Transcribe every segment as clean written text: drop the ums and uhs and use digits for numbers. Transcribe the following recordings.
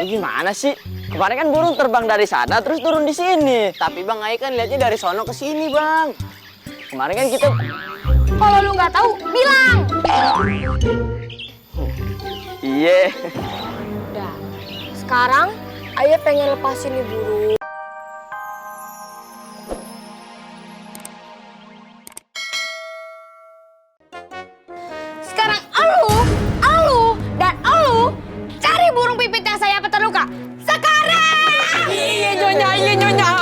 Ini gimana sih? Kemarin kan burung terbang dari sana terus turun di sini. Tapi Bang Ai kan lihatnya dari sono ke sini, Bang. Kemarin kan kita... Kalau lu nggak tahu, bilang. Iya. Udah. Sekarang Ayah pengen lepasin nih burung. Sekarang elu, dan elu cari burung pipit yang saya terluka. Sekarang! Iya, Nyonya.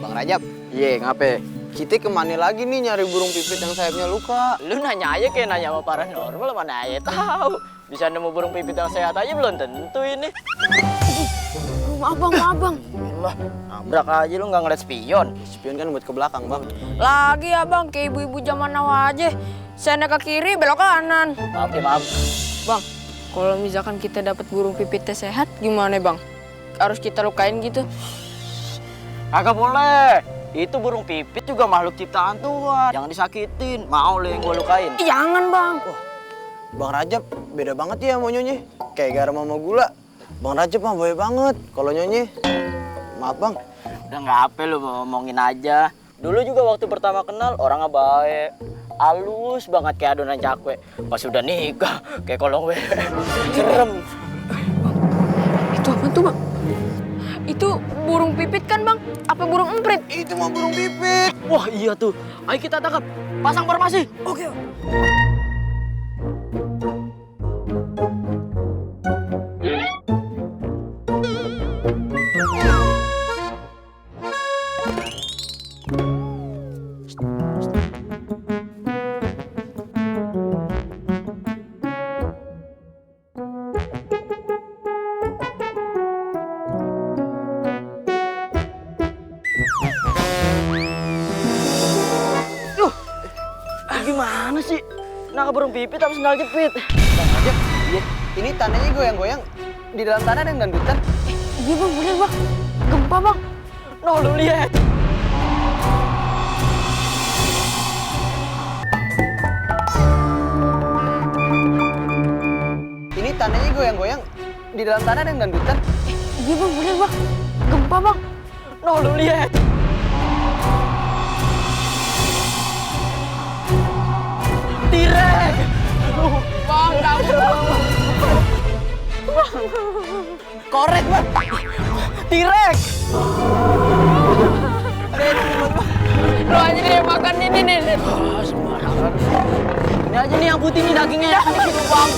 Bang Rajab, Iya, ngapain? kita kemana lagi nih nyari burung pipit yang sayapnya luka? Lu nanya aja kayak nanya sama paranormal, mana aja tahu. Bisa nemu burung pipit yang sehat aja belum tentu ini. Maaf bang. Lah, nabrak aja lu nggak ngeliat spion. Spion kan buat ke belakang, Bang. Lagi ya bang, kayak ibu-ibu zaman now aja. Sana ke kiri, belok kanan. Maaf ya, maaf. Bang, kalau misalkan kita dapat burung pipitnya sehat, gimana bang? Harus kita lukain gitu? Kagak boleh. Itu burung pipit juga makhluk ciptaan Tuhan. Jangan disakitin. Mau lu yang gua lukain. Jangan bang. Bang Rajab beda banget ya mau Nyonye. Kayak garam sama gula. Bang Rajab mah baik banget. Kalau Nyonye, maaf Bang. Udah nggak apa lu ngomongin aja. Dulu juga waktu pertama kenal orangnya baik. Halus banget kayak adonan cakwe. Pas udah nikah kayak kolong wewe. Serem. Itu apa tuh bang? Itu burung pipit kan bang? Apa burung emprit? Itu mah burung pipit. Wah iya tuh. Ayo kita tangkap. Pasang formasi. Oke. Gimana sih? Nangkap burung pipit tapi sendal jepit. Bang Rajab, ini tanahnya goyang-goyang. Di dalam tanah ada yang dangdutan. Iya bang, bener bang. Gempa bang. No, lu lihat. Ini tanahnya goyang-goyang. Di dalam tanah ada yang dangdutan. Iya bang, bener bang. Gempa bang. No, lu lihat. Tirek. Bang, kabur. Korek, Bang. Tirek. Lu aja deh makan ini nih. Sembarangan. Ini aja nih yang putih nih dagingnya. Gitu, Bang.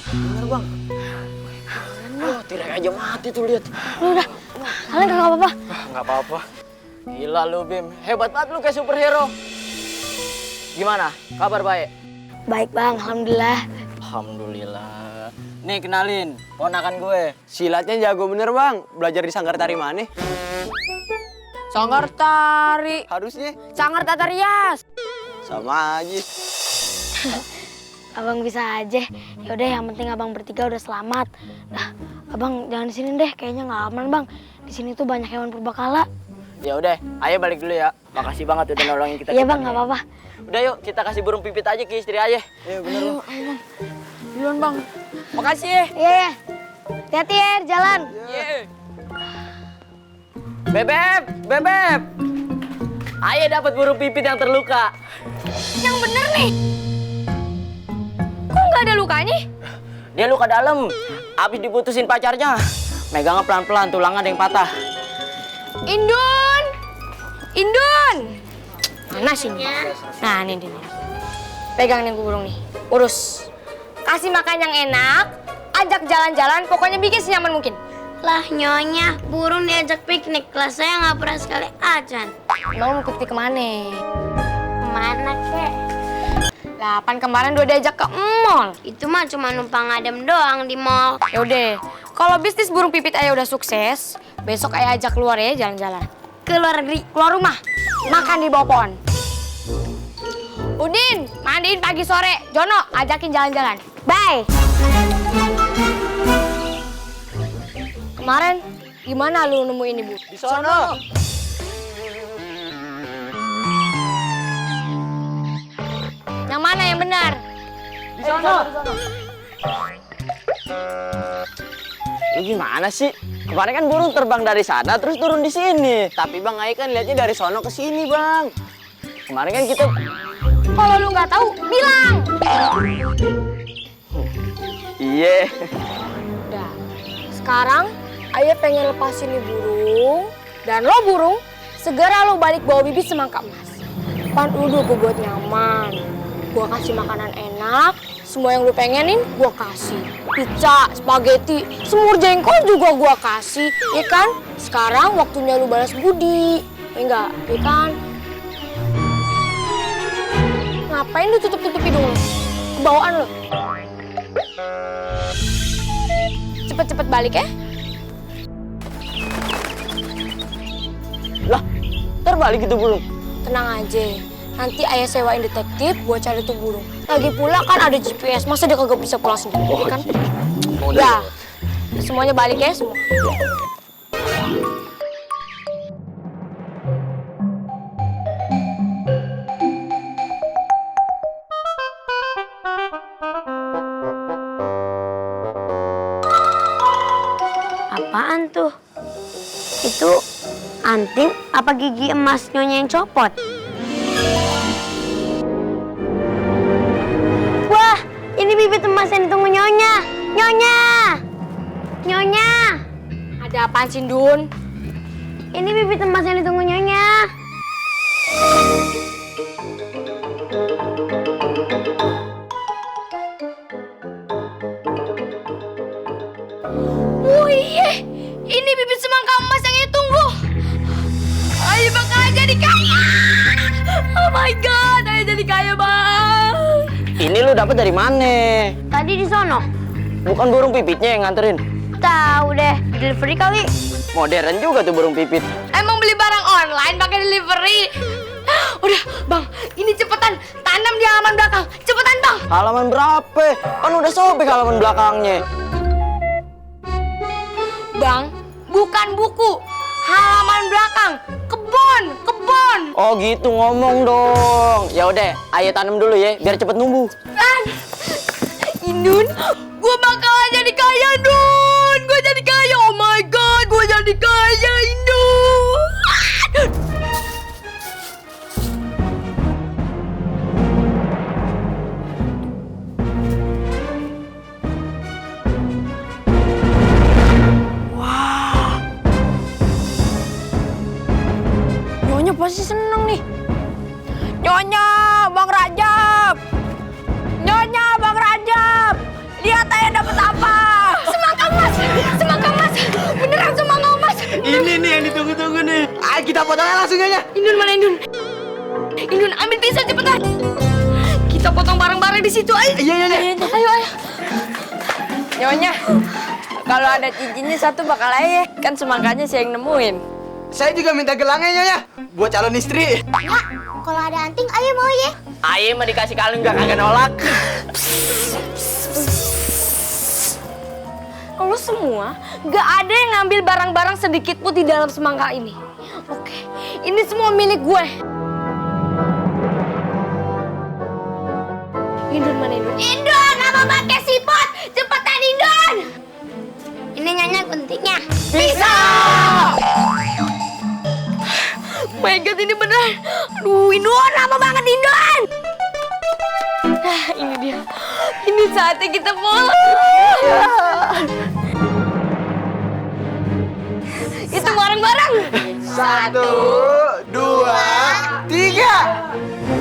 Bener, Bang. Oh, tirek aja mati tuh, lihat. Udah, kalian kagak apa-apa. Nggak apa-apa. Gila lu, Bim. Hebat banget lu kayak superhero. Gimana? Kabar baik? Baik bang, alhamdulillah. Alhamdulillah. Nih, kenalin. Ponakan gue. Silatnya jago bener Bang. Belajar di Sanggar Tari mana? Sanggar tari. Harusnya Sanggar tata rias. sama aja. Abang bisa aja. Yaudah, yang penting abang bertiga udah selamat. Nah, abang jangan di sini deh. Kayaknya nggak aman bang. Di sini tuh banyak hewan purbakala. Ya udah, ayo balik dulu ya. Makasih banget udah nolongin kita. Iya bang, nggak apa-apa. Udah yuk, kita kasih burung pipit aja ke istri aja. Iya bener Bang. Duluan bang. Makasih ya. Iya. Hati-hati ya, di jalan. Bebep, Bebep. Ayo dapat burung pipit yang terluka. Yang bener nih. Kok nggak ada lukanya? Dia luka dalam. Habis diputusin pacarnya. Megangnya pelan-pelan, tulangnya ada yang patah. Indun! Indun! Mana sih ini? Nah, ini dia. Pegang nih burung nih. Urus. Kasih makan yang enak, ajak jalan-jalan, pokoknya bikin senyaman mungkin. Lah Nyonya, burung diajak piknik, kelas saya nggak pernah sekali ajan. Mau ikut kemana? Kemana kek? Lah, pan kemarin udah diajak ke mall. Itu mah cuma numpang adem doang di mall. Yaudah, kalau bisnis burung pipit ayah udah sukses, besok ayah ajak keluar ya jalan-jalan. Keluar negeri, keluar rumah, makan di bawah pohon. Udin, mandiin pagi sore. Jono, ajakin jalan-jalan. Bye. Kemarin, gimana lu nemuin ibu? Di sono. Yang mana yang benar? Di sono. Lu gimana sih? Kemarin kan burung terbang dari sana terus turun di sini. Tapi Bang Ai kan lihatnya dari sono ke sini, Bang. Kemarin kan kita Kalau lu nggak tahu, bilang. iya. Udah. Sekarang ayah pengen lepasin nih burung. Dan lo burung, segera lo balik bawa bibit semangka emas. Pan udah gue buat nyaman. Gue kasih makanan enak. Semua yang lo pengenin, gue kasih. Pizza, spaghetti, semur jengkol juga gue kasih. Ya kan? Sekarang waktunya lo balas budi. Ya enggak? Ya kan? Ngapain lu tutup-tutup hidung lo? Kebawaan lo. Cepet-cepet balik ya. Lah, terbalik itu burung. Tenang aja, nanti ayah sewain detektif buat cari tuh burung. Lagi pula kan ada GPS, masa dia kagak bisa pulang sendiri, kan? Ya, semuanya balik ya, semua. Apaan tuh? Itu anting apa gigi emas nyonya yang copot? Wah, ini bibit emas yang ditunggu nyonya. Nyonya! Nyonya! Ada apaan sih, Dun? Ini bibit emas yang ditunggu nyonya. Oh iya, ini bibit semangka emas yang ia tunggu. Ayah bakalan jadi kaya. Oh my god, ayah jadi kaya, Bang. Ini lu dapat dari mana? Tadi di sono. Bukan burung pipitnya yang nganterin. Tahu deh, delivery kali. Modern juga tuh burung pipit. Emang beli barang online pakai delivery? Udah, Bang, ini cepetan tanam di halaman belakang. Cepetan, Bang. Halaman berapa? Kan udah sobek halaman belakangnya. Bang, bukan buku. Halaman belakang. Kebon, kebon. Oh gitu ngomong dong. Ya udah, ayo tanam dulu ya, biar cepet numbuh. Indun, gue bakalan jadi kaya, Dun. Gue jadi kaya. Oh my god, gue jadi kaya, Indun. Nyonya pasti seneng nih. Nyonya, Bang Rajab. Nyonya, Bang Rajab. Lihat ayah dapat apa? Semangka emas. Semangka emas. Beneran semangka emas. Ini nih yang ditunggu-tunggu nih. Ayo kita potongnya langsung aja. Indun mana Indun? Indun ambil pisau cepetan. Kita potong bareng-bareng di situ. Ayo. Iya. Ayo. Nyonya, kalau ada cincinnya satu bakal ayah, kan semangkanya saya yang nemuin. Saya juga minta gelangnya Nyonya buat calon istri. Ya, kalau ada anting, ayo mau ya. Ayo mah dikasih kalung gak kagak nolak. Lo semua gak ada yang ngambil barang-barang sedikit pun di dalam semangka ini. Oke, ini semua milik gue. Indun mana Indun? Indun, nama pakai siput. Cepetan Indun. Ini nyonya guntingnya. Bisa. My God, ini bener. Aduh, Indun, lama banget Indun. Nah, ini dia. Ini saatnya kita pulang. Itu bareng-bareng. 1, 2, 3.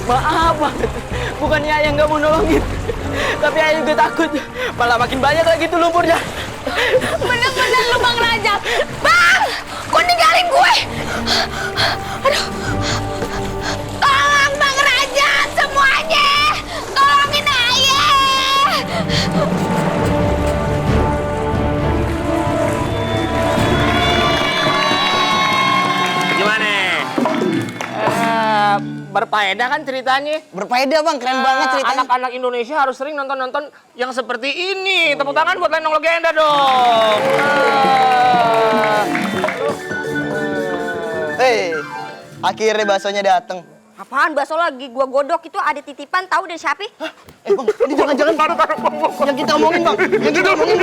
Maaf banget. Bukannya ayah nggak mau nolongin. Tapi ayah juga takut. Malah makin banyak lagi tuh lumpurnya. Bener-bener lu Bang Rajab. Bang, kok ninggalin gue? Aduh. Tolong Bang Rajab semuanya. Tolongin ayah. Gimana? Berfaedah kan ceritanya? Berfaedah bang, keren banget ceritanya. Anak-anak Indonesia harus sering nonton-nonton yang seperti ini. Tepuk tangan buat Lenong Legenda dong. Hei, akhirnya baksonya dateng. Apaan bakso lagi? Gua godok itu ada titipan tahu dari siapa? Bang, ini jangan-jangan yang kita omongin bang. Yang kita omongin